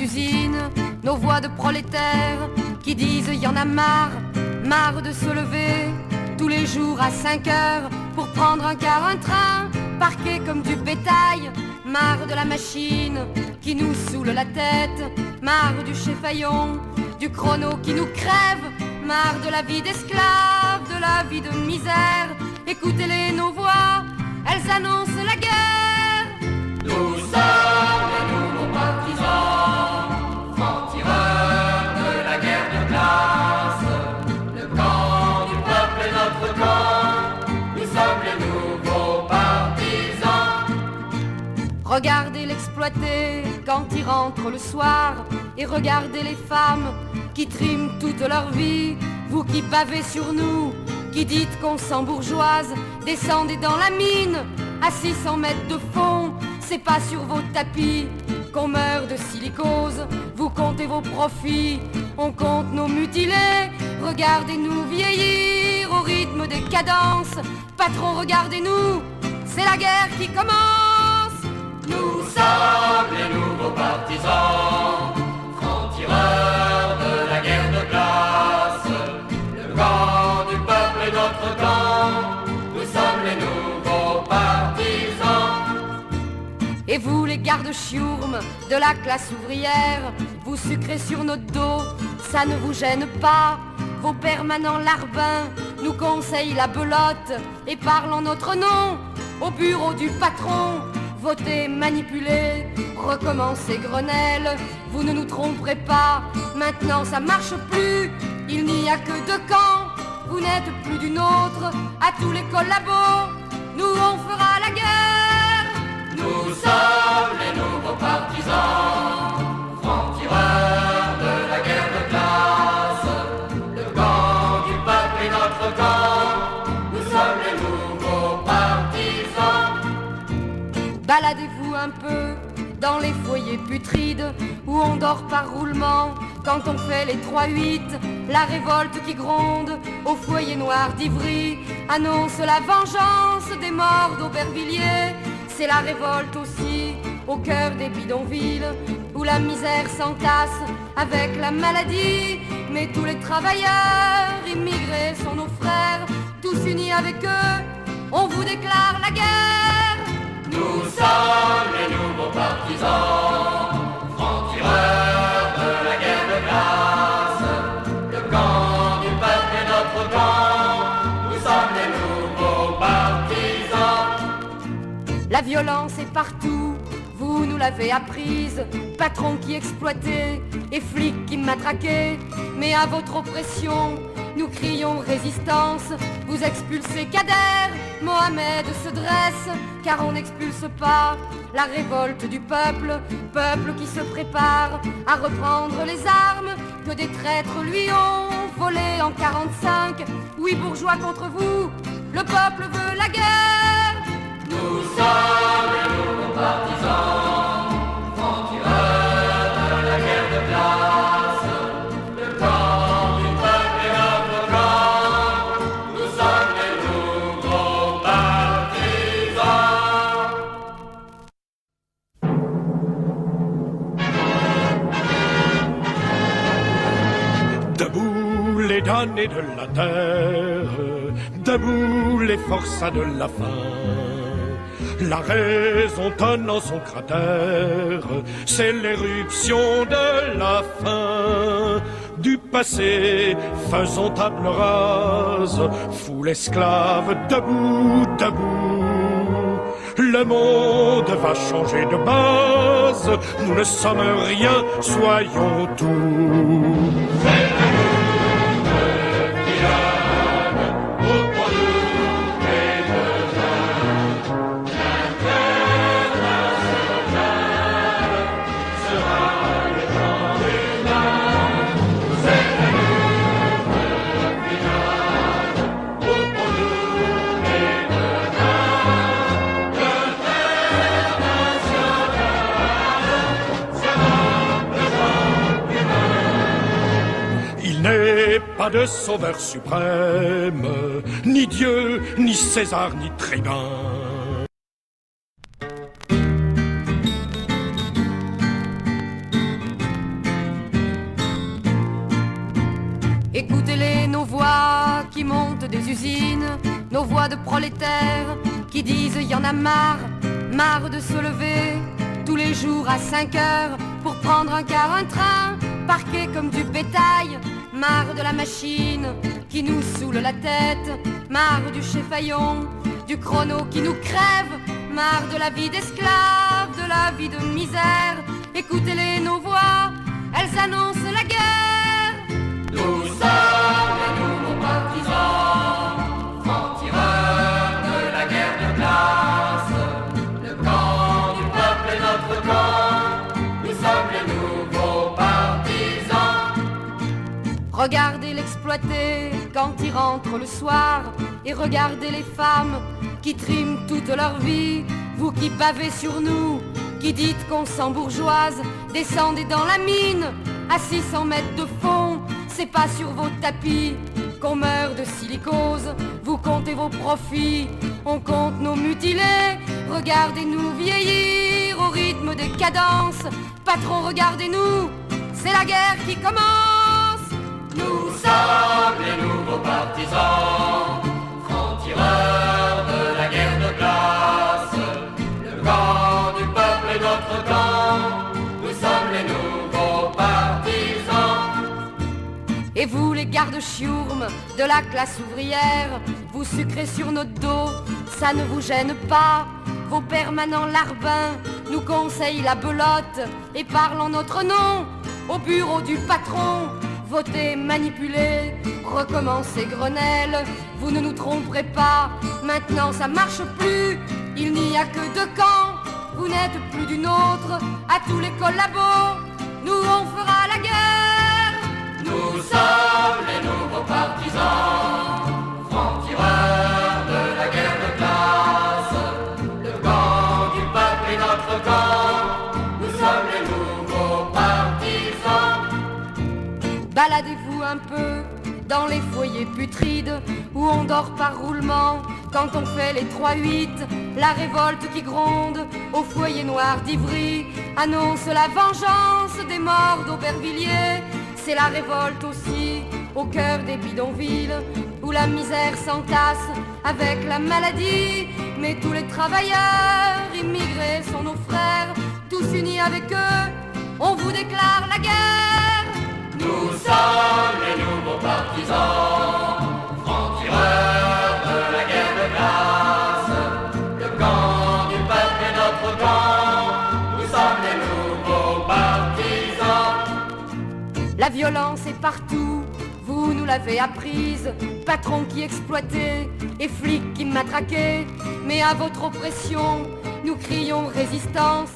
usines, nos voix de prolétaires qui disent y en a marre, marre de se lever tous les jours à 5 heures pour prendre un quart, un train, parqué comme du bétail. Marre de la machine qui nous saoule la tête, marre du chéfaillon, du chrono qui nous crève, marre de la vie d'esclave, de la vie de misère. Écoutez-les, nos voix, elles annoncent la guerre. Nous sommes les nouveaux partisans, francs-tireurs de la guerre de classe. Le camp du peuple est notre camp, nous sommes les nouveaux partisans. Regardez l'exploité quand il rentre le soir, et regardez les femmes qui triment toute leur vie. Vous qui bavez sur nous, qui dites qu'on s'embourgeoise, descendez dans la mine, à 600 mètres de fond. C'est pas sur vos tapis qu'on meurt de silicose. Vous comptez vos profits, on compte nos mutilés. Regardez-nous vieillir au rythme des cadences. Patron, regardez-nous, c'est la guerre qui commence. Nous sommes les nouveaux partisans, francs-tireurs de la guerre de classe. Le camp du peuple est notre camp, nous sommes les nouveaux partisans. Et vous les gardes-chiourmes de la classe ouvrière, vous sucrez sur notre dos, ça ne vous gêne pas. Vos permanents larbins nous conseillent la belote et parlent en notre nom au bureau du patron. Votez, manipulez, recommencez Grenelle. Vous ne nous tromperez pas, maintenant ça marche plus. Il n'y a que deux camps, vous n'êtes plus d'une autre. À tous les collabos, nous on fera la guerre. Nous sommes les nouveaux partisans, francs-tireurs de la guerre de classe. Le camp du peuple est notre camp, nous sommes les nouveaux partisans. Baladez-vous un peu dans les foyers putrides où on dort par roulement quand on fait les 3-8. La révolte qui gronde au foyer noir d'Ivry annonce la vengeance des morts d'Aubervilliers. C'est la révolte aussi au cœur des bidonvilles où la misère s'entasse avec la maladie. Mais tous les travailleurs immigrés sont nos frères, tous unis avec eux, on vous déclare la guerre. Nous sommes les nouveaux partisans, francs-tireurs de la guerre de classe. Le camp du peuple est notre camp, nous sommes les nouveaux partisans. La violence est partout, vous nous l'avez apprise. Patrons qui exploitaient et flics qui matraquaient. Mais à votre oppression, nous crions résistance. Vous expulsez Kader, Mohamed se dresse. Car on n'expulse pas la révolte du peuple. Peuple qui se prépare à reprendre les armes que des traîtres lui ont volées en 45. Oui, bourgeois contre vous, le peuple veut la guerre. Nous sommes les nouveaux partisans, francs-tireurs de la guerre de classe. Le camp du peuple est notre camp, nous sommes les nouveaux partisans. Debout les damnés de la terre, debout les forçats de la faim. La raison tonne en son cratère, c'est l'éruption de la fin. Du passé, faisons table rase, foule esclave, debout, debout. Le monde va changer de base, nous ne sommes rien, soyons tout. Pas de sauveur suprême, ni Dieu, ni César, ni tribun. Écoutez-les, nos voix qui montent des usines, nos voix de prolétaires qui disent y en a marre, marre de se lever tous les jours à 5 heures pour prendre un quart, un train, parqué comme du bétail, marre de la machine qui nous saoule la tête, marre du chef-faillon, du chrono qui nous crève, marre de la vie d'esclave, de la vie de misère. Écoutez-les, nos voix, elles annoncent la guerre. Nous sommes les nouveaux partisans, francs-tireurs de la guerre de classe. Le camp du peuple est notre camp, nous sommes les nouveaux partisans. Regardez l'exploité quand il rentre le soir, et regardez les femmes qui triment toute leur vie. Vous qui bavez sur nous, qui dites qu'on s'embourgeoise, descendez dans la mine, à 600 mètres de fond. C'est pas sur vos tapis qu'on meurt de silicose. Vous comptez vos profits, on compte nos mutilés. Regardez-nous vieillir au rythme des cadences. Patron, regardez-nous, c'est la guerre qui commence. Nous sommes les nouveaux partisans, francs-tireurs de la guerre de classe. Le camp du peuple est notre camp, nous sommes les nouveaux partisans. Et vous les gardes-chiourmes de la classe ouvrière, vous sucrez sur notre dos, ça ne vous gêne pas. Vos permanents larbins nous conseillent la belote et parlent en notre nom au bureau du patron. Votez, manipulez, recommencez Grenelle. Vous ne nous tromperez pas, maintenant ça marche plus. Il n'y a que deux camps, vous n'êtes plus du nôtre. À tous les collabos, nous on fera la guerre. Nous sommes les nouveaux partisans, francs-tireurs de la guerre de classe. Le camp du peuple est notre camp, nous sommes les nouveaux partisans. Baladez-vous un peu dans les foyers putrides où on dort par roulement quand on fait les 3-8. La révolte qui gronde au foyer noir d'Ivry annonce la vengeance des morts d'Aubervilliers. C'est la révolte aussi au cœur des bidonvilles où la misère s'entasse avec la maladie. Mais tous les travailleurs immigrés sont nos frères, tous unis avec eux, on vous déclare la guerre. Nous sommes les nouveaux partisans, francs-tireurs de la guerre de classe. Le camp du peuple est notre camp, nous sommes les nouveaux partisans. La violence est partout, vous nous l'avez apprise. Patrons qui exploitaient et flics qui matraquaient. Mais à votre oppression, nous crions résistance.